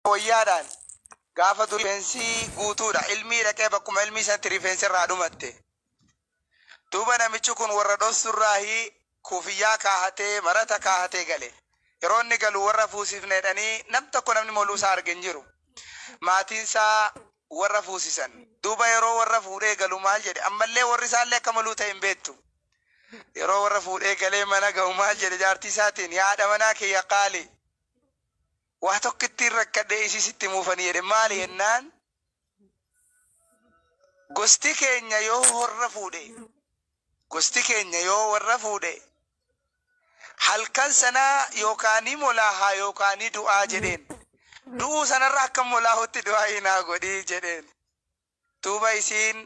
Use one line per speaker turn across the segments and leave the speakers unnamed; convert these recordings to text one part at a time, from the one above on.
ويادان قافة ريفنسي قوتورا علمي لكي بكم علمي سنت ريفنسي رادو متي دوبا نميچكون وردوس الراهي كوفيا كاهتي مرتا كاهتي غلي يروني قالوا ورا فوسيفني داني نمتكو نمني مولو سار گنجرو ماتينسا ورا فوسيسن دوبا يرو ورا فوري قالوا مال جدي اما اللي ورسال لك ملو تايم بيتو يرو ورا فوري قالي منا قو مال جدي جارتي ساتين يا دمناك يا قالي واتوك كتير ركده ايسي ستي موفني مالي هنان gosti keenya yoo warra fuudhe gosti keenya yoo warra fuudhe halkan sana yookaanii molaahaa yookaanii du'aa jedheen du'uu sanarra akka molaahutti du'aa hinaa godhii jedheen duuba isiin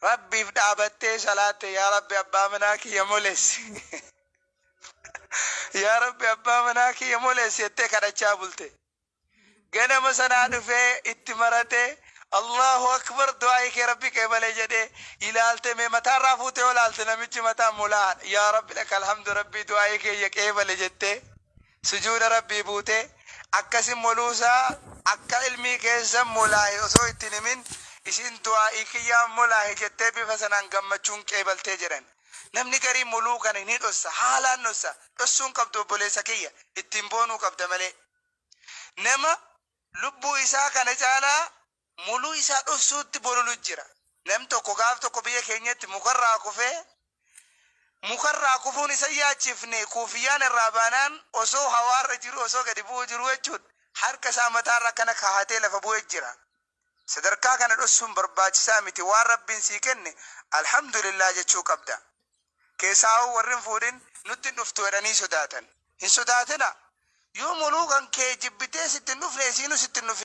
rabbiif dhaabattee salaatte yaa rabbi abbaa manaa kiyya molessi yaa rabbi abbaa manaa kiyya molessi jettee kadhachaa bulte ganama sanaa dhufee itti marate الله أكبر دعائك يا ربي كيبالي جدي إلالتي مي متى رافوتي ولالتي نميجي متى مولا يا رب لك الحمد ربي دعائك يا كيبالي جدي سجود ربي بوتي أكسي مولوسا أكا علمي كيسا مولاي وصو اتنمين إسين دعائك يا مولاي جدي بفسنان قمچون كيبالتي جرن نمني كريم ملوكا نيد أسا حالا نسا أسون قبضو بوليسكية اتنبونو قبض ملي نما لبو إساكا نجالا mulu isa dhufsuutti bololu jira nam tokko gaaf tokko biyya keenyatti mukarraa kufuun isa yaachifne kuufiyaan irraa baanaan osoo hawaarra jiru osoo gadi bu'u jiru jechuudha harka isaa mataarra kana kaahatee lafa bu'ee jira sadarkaa kana dhufsuun barbaachisaa miti waan rabbiin sii kenne alhamdulillah jechuu qabda keessaa warrin fuudhin nutti dhuftu jedhanii sodaatan hin sodaatina yoo muluu kan kee jibbitee sittin dhufne isiinu sittin dhufe